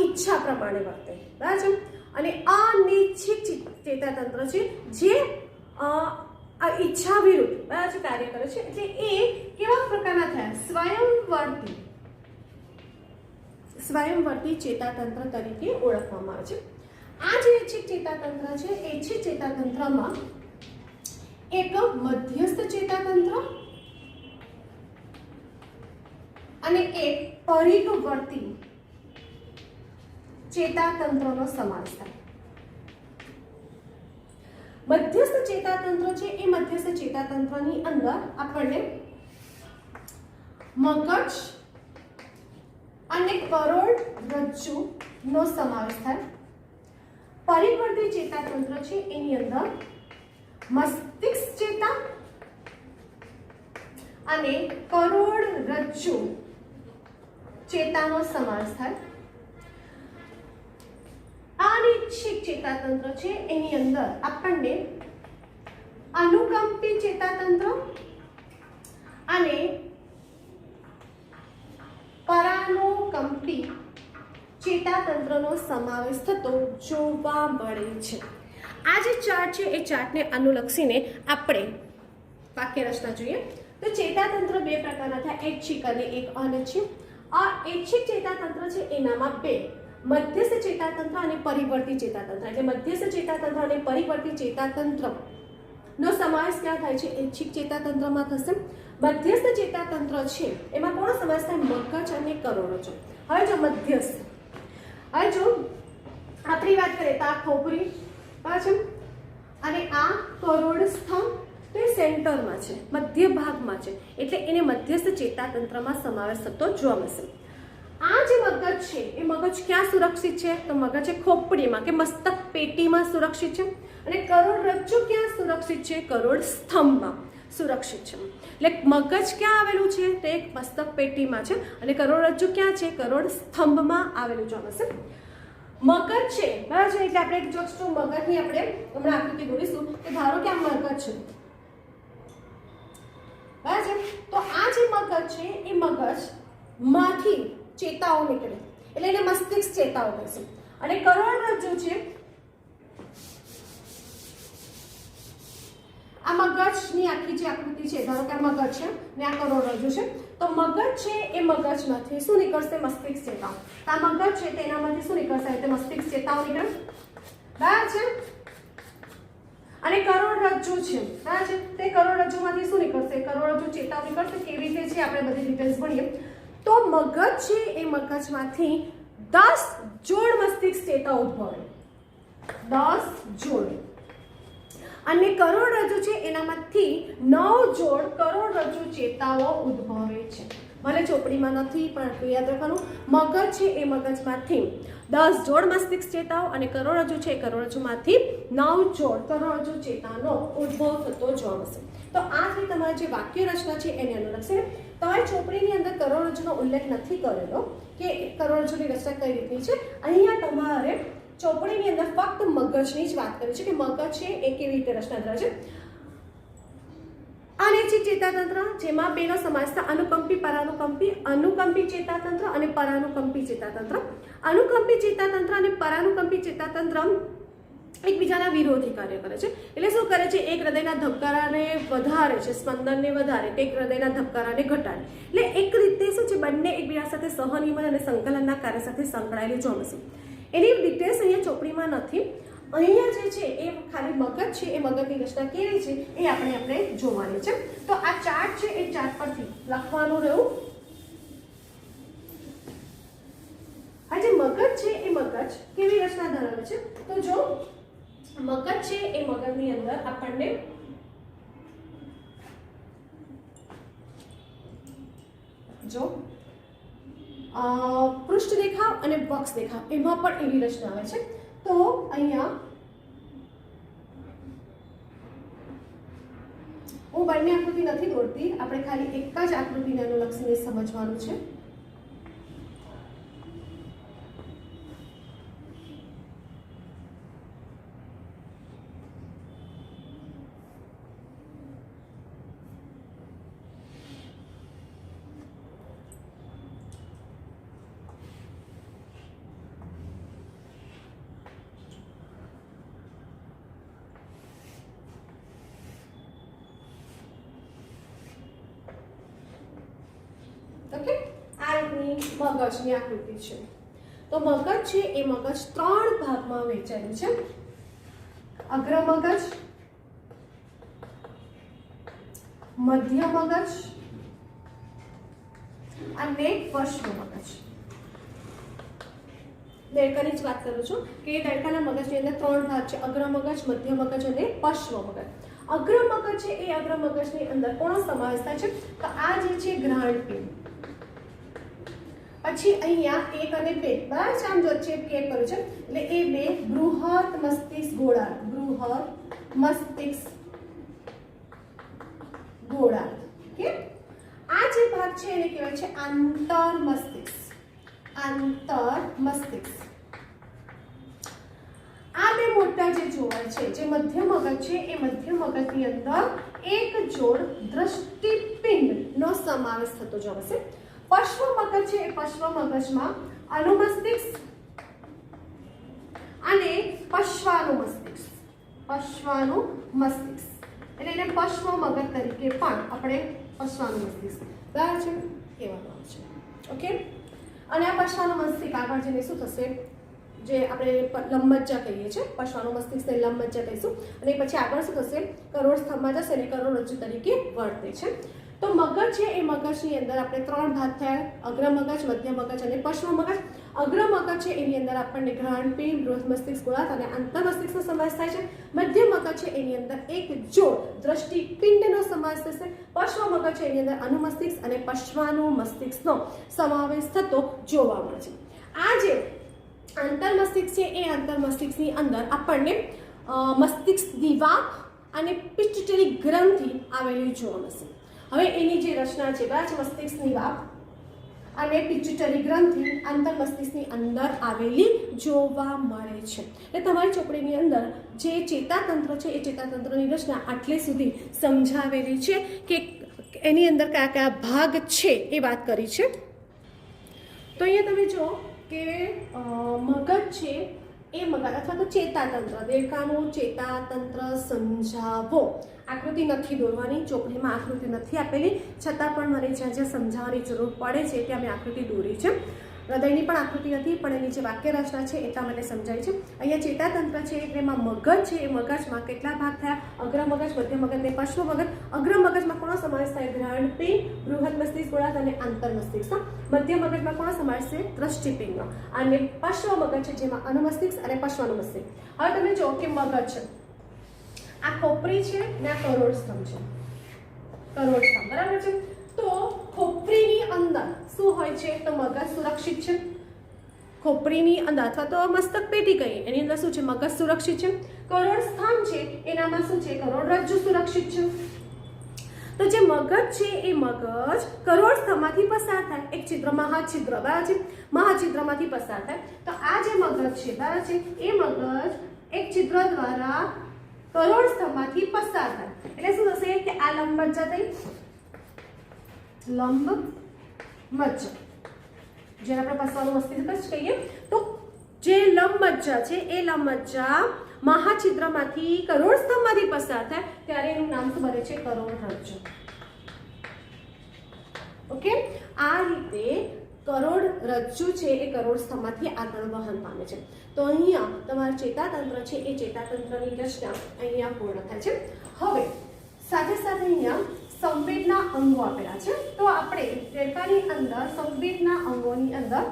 ઈચ્છા પ્રમાણે વર્તે, બરાબર, અને અનૈચ્છિક ચેતાતંત્ર છે જે ઈચ્છા વિરુદ્ધ, બરાબર, કાર્ય કરે છે. એટલે એ કેવા પ્રકારના થયા? સ્વયંવર્તી ચેતાતંત્ર તરીકે ઓળખવામાં આવે છે. આ જે ઐચ્છિક ચેતાતંત્ર છે, ઐચ્છિક ચેતાતંત્રમાં એક મધ્યસ્થ ચેતાતંત્ર અને એક પરિઘવર્તી ચેતાતંત્રનો સમાવેશ થાય. મધ્યસ્થ ચેતાતંત્ર છે એ મધ્યસ્થ ચેતાતંત્રની અંદર આપણને મગજ અને કરોડરજ્જુ નો સમાવેશ થાય. પરિઘવર્તી ચેતાતંત્ર છે એની અંદર મસ્તિષ્ક ચેતા અને કરોડરજ્જુ ચેતાનો સમાવેશ થાય. અનૈચ્છિક ચેતાતંત્ર છે એની અંદર આપણને અનુકંપી ચેતાતંત્ર અને પરાનુકંપી ચેતાતંત્રનો સમાવેશ થતો જોવા મળે છે. આ જે ચાર્ટ છે એ ચાર્ટને અનુલક્ષીને આપણે વાક્ય રચના જોઈએ. તો ચેતાતંત્ર બે પ્રકારના થાય, ઐચ્છિક અને એક અનૈચ્છિક. આ ઐચ્છિક ચેતાતંત્ર છે એનામાં બે મધ્યસ્થ ચેતાતંત્ર અને પરિવર્તી ચેતાતંત્ર. એટલે મધ્યસ્થ ચેતાતંત્ર અને પરિવર્તી ચેતાતંત્ર નો સમાવેશ ક્યાં થાય છે? ઐચ્છિક ચેતાતંત્રમાં થશે. મધ્યસ્થ ચેતાતંત્ર છે એમાં કોનો સમાવેશ થાય? મગજ અને કરોડરજ્જુ. હવે જો મધ્યસ્થ, હવે જો આપણી વાત કરીએ તો આ ખોપરી પાછળ અને આ કરોડસ્થમ તો એ સેન્ટરમાં છે, મધ્ય ભાગમાં છે, એટલે એને મધ્યસ્થ ચેતાતંત્રમાં સમાવેશ થતો જોવા મળશે. આ જે મગજ છે એ મગજ ક્યાં સુરક્ષિત છે? તો મગજ એ ખોપડીમાં કે મસ્તક પેટીમાં સુરક્ષિત છે. અને કરોડરજ્જુ ક્યાં સુરક્ષિત છે? કરોડ સ્તંભમાં સુરક્ષિત છે. એટલે મગજ ક્યાં આવેલું છે? તો એક મસ્તક પેટીમાં છે અને કરોડરજ્જુ ક્યાં છે? કરોડ સ્તંભમાં આવેલું જોવા મળશે. મગજ છે, બરાબર છે, એટલે આપણે જસ્ટ મગજની આપણે હમણાં આકૃતિ દોરીશું કે ધારો કે આ મગજ છે, બરાબર છે. તો આ જે મગજ છે એ મગજ માંથી ચેતાઓ નીકળે એટલે એને મસ્તિષ્ક ચેતાઓ કહેશે. અને કરોડરજ્જુ છે આ મગજની આખી જે આકૃતિ છે, ધારો કે આ મગજ છે ને આ કરોડરજ્જુ છે, તો મગજ છે એ મગજમાંથી શું નીકળશે? મસ્તિષ્ક ચેતાઓ. આ મગજ છે તેનામાંથી શું નીકળશે? એટલે મસ્તિષ્ક ચેતાઓ નીકળે, બરાબર છે. અને કરોડરજ્જુ છે, બરાબર છે, તે કરોડરજ્જુમાંથી શું નીકળશે? કરોડરજ્જુ ચેતાઓ નીકળશે. કેવી રીતે છે આપણે બધી ડિટેલ્સ ભણીએ. તો મગજ છે એ મગજમાંથી 10 જોડ મસ્તિષ્ક ચેતાઓ ઉદ્ભવે, 10 જોડ. અને કરોડરજ્જુ છે એનામાંથી 9 જોડ કરોડરજ્જુ ચેતાઓ ઉદ્ભવે છે. ભલે ચોપડીમાં નથી પણ યાદ રાખવાનું, મગજ છે એ મગજમાંથી 10 જોડ મસ્તિષ્ક ચેતાઓ અને કરોડરજ્જુ છે એ કરોડરજ્જુમાંથી 9 જોડ કરોડરજ્જુ ચેતાનો ઉદ્ભવ થતો જોવા મળશે. તો આ જે તમારી જે વાક્ય રચના છે એને અનુલક્ષીને તમારી ચોપડીની અંદર કરોડરજ્જુનો ઉલ્લેખ નથી કરેલો કે કરોડરજ્જુની રચના કઈ રીતની છે. અહીંયા તમારે ચોપડીની અંદર ફક્ત મગજની જ વાત કરી છે કે મગજ છે એ કેવી રીતે રચના ધરાવે છે. અનૈચ્છિક ચેતાતંત્ર જેમાં બેનો સમાવેશ થાય, અનુકંપી ચેતાતંત્ર અને પરાનુકંપી ચેતાતંત્ર. અનુકંપી ચેતાતંત્ર અને પરાનુકંપી ચેતાતંત્ર એકબીજાના વિરોધી કાર્ય કરે છે. એટલે શું કરે છે? એક હૃદયના ધબકારાને વધારે છે, સ્પંદનને વધારે, તે એક હૃદયના ધબકારાને ઘટાડે. એટલે એક રીતે શું છે? બંને એકબીજા સાથે સહનિયમન અને સંકલનના કાર્ય સાથે સંકળાયેલી જોવા મળશે. એની ડિટેલ્સ અહીંયા ચોપડીમાં નથી. અહીંયા જે છે એ ખાલી મગજ છે એ મગજની રચના કેવી છે એ આપણે જોવાની છે. તો આ ચાર્ટ છે એ ચાર્ટ પરથી લખવાનું રહ્યું. આ જે મગજ છે એ મગજ કેવી રચના ધરાવે છે? તો જો મગજ છે એ મગજની અંદર આપણને જો પૃષ્ઠ દેખાવ અને બોક્સ દેખાવ એમાં પણ એવી રચના આવે છે. તો અહીંયા હું બંને આકૃતિ નથી દોરતી, આપણે ખાલી એક જ આકૃતિને અનુલક્ષીને સમજવાનું છે. ઓકે, આ રીતની મગજની આકૃતિ છે. તો મગજ છે એ મગજ 3 ભાગમાં વહેંચાયેલું છે. અગ્ર મગજ, મધ્ય મગજ અને પશ્વ મગજ. દેડકાની જ વાત કરું છું કે દેડકાના મગજની અંદર 3 ભાગ છે: અગ્ર મગજ, મધ્ય મગજ અને પશ્વ મગજ. અગ્ર મગજ છે એ અગ્ર મગજની અંદર કોનો સમાવેશ થાય છે? તો આ જે છે ગ્રહણપિંડ, પછી અહીંયા 1 અને 2 બરાબર છે, આમ જો ચેપ કે કરું છે એટલે એ બે બૃહદ મસ્તિષ્ક ગોળાર્ધ, બૃહદ મસ્તિષ્ક ગોળાર્ધ. ઓકે, આ જે ભાગ છે એને કહેવાય છે આંતર મસ્તિષ્ક. આંતર મસ્તિષ્ક. આ બે મોટા જે જોવાય છે, જે મધ્ય મગજ છે એ મધ્ય મગજની અંદર એક જોડ દ્રષ્ટિપિંડનો સમાવેશ થતો જોવા છે. પશ્વ મગજ છે એ પશ્વ મગજમાં અનુમસ્તિષ્ક અને પશ્વાનુમસ્તિષ્ક, પશ્વાનુમસ્તિષ્ક એટલે એને પશ્વ મગજ તરીકે પણ આપણે પશ્વાનુમસ્તિષ્ક બરાબર છે કહેવામાં આવે છે. ઓકે, અને આ પશ્વાનુમસ્તિષ્ક આગળ જઈને શું થશે, જે આપણે લંબમજ્જા કહીએ છીએ, પશ્વાનુમસ્તિષ્કને લંબમજ્જા કહીશું, અને પછી આગળ શું થશે, કરોડસ્થંભમાં જશે અને કરોડરજ્જુ તરીકે વર્તે છે. તો મગજ છે એ મગજની અંદર આપણે 3 ભાગ થયા: અગ્ર મગજ, મધ્ય મગજ અને પશ્વ મગજ. અગ્ર મગજ છે એની અંદર આપણને ગ્રહણપિંડ, બૃહદ મસ્તિષ્ક ગોળાર્ધ અને આંતર મસ્તિષ્કનો સમાવેશ થાય છે. મધ્ય મગજ છે એની અંદર એક જોડ દ્રષ્ટિપિંડનો સમાવેશ થશે. પશ્વ મગજ છે એની અંદર અનુમસ્તિષ્ક અને પશ્વાનુમસ્તિષ્કનો સમાવેશ થતો જોવા મળે છે. આ જે આંતર મસ્તિષ્ક છે એ આંતર મસ્તિષ્કની અંદર આપણને મસ્તિષ્ક દિવાક અને પિટ્યુટરી ગ્રંથિ આવેલી જોવા મળશે. હવે એની જે રચના છે બરાબર, મસ્તિષ્કની વાપ અને પિટ્યુટરી ગ્રંથિ આંતર મસ્તિષ્કની અંદર આવેલી જોવા મળે છે. એટલે તમારી ચોપડીની અંદર જે ચેતાતંત્ર છે એ ચેતાતંત્રની રચના આટલે સુધી સમજાવેલી છે કે એની અંદર કયા કયા ભાગ છે એ વાત કરી છે. તો અહીંયા તમે જો કે મગજ છે એ મગજ અથવા તો ચેતાતંત્ર, દેડકાનું ચેતાતંત્ર સમજાવો. આકૃતિ નથી દોરવાની, ચોપડીમાં આકૃતિ નથી આપેલી, છતાં પણ મને જ્યાં જ્યાં સમજાવવાની જરૂર પડે છે ત્યાં મેં આકૃતિ દોરી છે. હૃદયની પણ આકૃતિ હતી, પણ એની જે વાક્ય રચના છે એટલા માટે સમજાય છે. અહીંયા ચેતાતંત્ર છે એટલે એમાં મગજ છે એ મગજમાં કેટલા ભાગ થયા? અગ્ર મગજ, મધ્ય મગજ અને પશ્વ મગજ. અગ્ર મગજમાં કોનો સમાવેશ થાય? ગ્રહણપિંડ, બૃહદ મસ્તિષ્ક ગોળાર્ધ અને આંતર મસ્તિષ્ક. મધ્ય મગજમાં કોનો સમાવેશ છે? દ્રષ્ટિપિંડનો. અને પશ્વ મગજ છે જેમાં અનુમસ્તિષ્ક અને પશ્વાનુમસ્તિષ્ક. હવે તમે જો કે મગજ છે, આ ખોપરી છે ને આ કરોડસ્થંભ છે, કરોડસ્થંભ બરાબર છે. તો ખોપરીની અંદર શું હોય છે? તો મગજ સુરક્ષિત છે. ખોપરીની અંદર અથવા તો મસ્તક પેટી કહીએ એની અંદર શું છે? મગજ સુરક્ષિત છે. કરોડસ્થંભ છે એનામાં શું છે? કરોડરજ્જુ સુરક્ષિત છે. તો જે મગજ છે એ મગજ કરોડસ્થંભમાંથી પસાર થાય, એક છિદ્ર મહાછિદ્ર બરાબર છે, મહાછિદ્રમાંથી પસાર થાય. તો આ જે મગજ છે બરાબર છે એ મગજ એક છિદ્ર દ્વારા કરોડસ્થંભમાંથી પસાર થાય એટલે શું થશે કે આ લંબમજ્જા થઈ, લંબમજ્જા જેને આપણે પશ્વાનુમસ્તિષ્ક જ કહીએ. તો જે લંબમજ્જા છે એ લંબમજ્જા મહાછિદ્રમાંથી કરોડસ્થંભમાંથી પસાર થાય ત્યારે એનું નામ શું બને છે? કરોડરજ્જુ. ઓકે, આ રીતે કરોડરજ્જુ છે એ કરોડસ્થંભમાંથી આગળ વહન પામે છે. તો અહીંયા તમારું ચેતાતંત્ર છે એ ચેતાતંત્રની રચના અહીંયા પૂર્ણ થાય છે. હવે સાથે સાથે અહીંયા સંવેદના અંગો આપેલા છે. તો આપણે દેડકાની અંદર સંવેદના અંગોની અંદર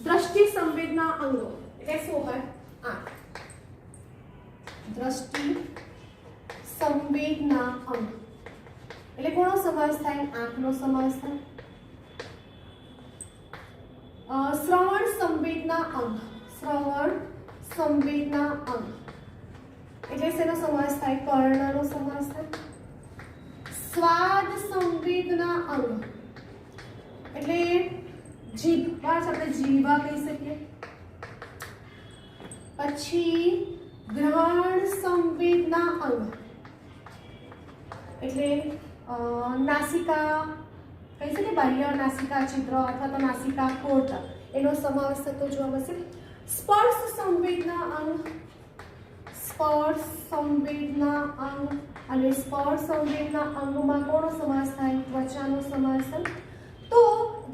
દ્રષ્ટિ સંવેદના અંગો એટલે શું હોય? આંખ, દ્રષ્ટિ સંવેદના અંગ. એટલે કોનો સમાવેશ થાય? આંખનો સમાવેશ થાય. શ્રવણ સંવેદના અંગ, શ્રવણ સંવેદના અંગ એટલે શેનો સમાવેશ થાય? કર્ણનો સમાવેશ થાય. સ્વાદ સંવેદના અંગ એટલે જીભ, બસ આપણે જીવા કહી શકીએ. પછી ઘ્રાણ સંવેદના અંગ એટલે નાસિકા કહી શકીએ, બાહ્ય નાસિકા છિદ્ર અથવા તો નાસિકા કોટ એનો સમાવેશ થતો જોવા મળશે. સ્પર્શ સંવેદના અંગ, સ્પર્શ સંવેદના અંગ અને સ્પર્શ સંવેદના અંગમાં કોનો સમાવેશ થાય? ત્વચાનો સમાવેશ થાય. તો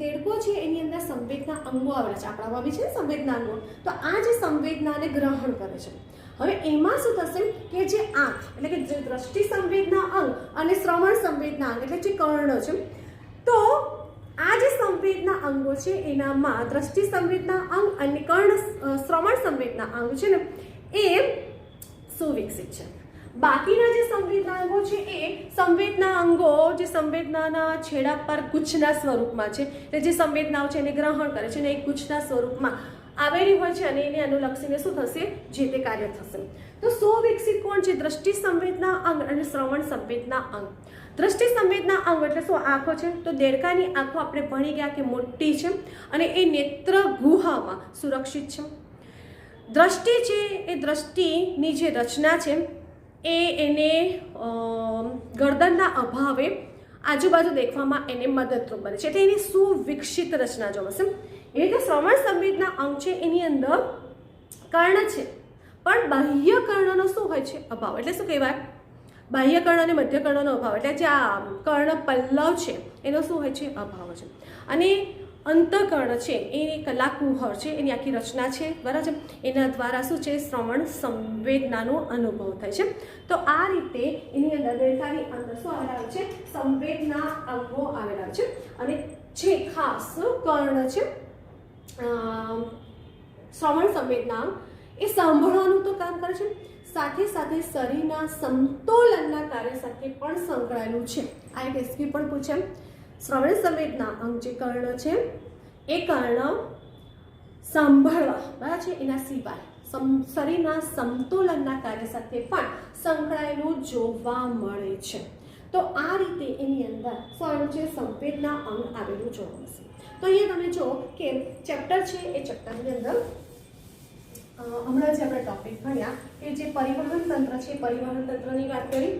દેડકો છે એની અંદર સંવેદના અંગો આવેલા છે, આપણામાં બી છે સંવેદના અંગો. તો આ જે સંવેદનાને ગ્રહણ કરે છે. હવે એમાં શું થશે કે જે આંખ એટલે કે જે દ્રષ્ટિ સંવેદના અંગ અને શ્રવણ સંવેદના અંગ એટલે જે કર્ણ છે, તો આ જે સંવેદના અંગો છે એનામાં દ્રષ્ટિ સંવેદના અંગ અને શ્રવણ સંવેદના અંગ છે ને એ સુવિકસિત છે. બાકીના જે સંવેદના અંગો છે એ સંવેદના અંગો જે સંવેદનાના છેડા પર ગુચ્છના સ્વરૂપમાં છે, એટલે જે સંવેદનાઓ છે એને ગ્રહણ કરે છે અને એ ગુચ્છના સ્વરૂપમાં આવેલી હોય છે અને એને અનુલક્ષીને શું થશે? જે તે કાર્ય થશે. તો સુવિકસિત કોણ છે? દ્રષ્ટિ સંવેદના અંગ અને શ્રવણ સંવેદના અંગ. દ્રષ્ટિ સંવેદના અંગ એટલે શું? આંખો છે. તો દેડકાની આંખો આપણે ભણી ગયા કે મોટી છે અને એ નેત્ર ગુહામાં સુરક્ષિત છે. દ્રષ્ટિ છે એ દ્રષ્ટિની જે રચના છે એ એને ગરદનના અભાવે આજુબાજુ દેખવામાં એને મદદરૂપ બને છે, એટલે એની સુવિકસિત રચના જોવા મળશે. એ રીતે શ્રવણ સંવેદના અંગ છે એની અંદર કર્ણ છે, પણ બાહ્ય કર્ણનો શું હોય છે? અભાવ. એટલે શું કહેવાય? બાહ્ય કર્ણ અને મધ્ય કર્ણનો અભાવ એટલે જે આ કર્ણ પલ્લવ છે એનો શું હોય છે? અભાવ છે. અને અંતઃકર્ણ છે એ કલાકુહર છે, એની આખી રચના છે, બરાબર છે. એના દ્વારા શું છે? શ્રવણ સંવેદનાનો અનુભવ થાય છે. તો આ રીતે એની અંદર દેડકાની અંદર શું આવેલા હોય છે? સંવેદના અંગો આવેલા છે. અને જે ખાસ કર્ણ છે શ્રવણ સંવેદના અંગ એ સાંભળવાનું તો કામ કરે છે, સાથે સાથે શરીરના સમતોલનના કાર્ય સાથે પણ સંકળાયેલું છે. આ એક એસક્યુ પણ પૂછે. શ્રવણ સંવેદના અંગ જે કર્ણ છે એ કર્ણ સાંભળવા, બરાબર છે, એના સિવાય શરીરના સમતોલનના કાર્ય સાથે પણ સંકળાયેલું જોવા મળે છે. તો આ રીતે એની અંદર શું છે? સંવેદના અંગ આવેલું જોવા મળશે. તો અહીંયા તમે જો કે ચેપ્ટર છે એ ચેપ્ટરની અંદર હમણાં જે આપણે ટોપિક ભણ્યા કે જે પરિવહન તંત્ર છે, પરિવહન તંત્રની વાત કરી,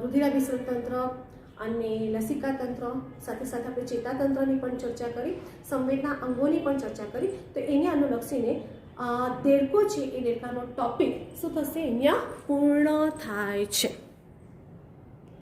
રુધિરાભિસરણ તંત્ર અને લસિકા તંત્ર, સાથે સાથે આપણે ચેતાતંત્રની પણ ચર્ચા કરી, સંવેદના અંગોની પણ ચર્ચા કરી. તો એને અનુલક્ષીને દેડકો છે એ દેડકાનો ટોપિક શું થશે? અહીંયા પૂર્ણ થાય છે.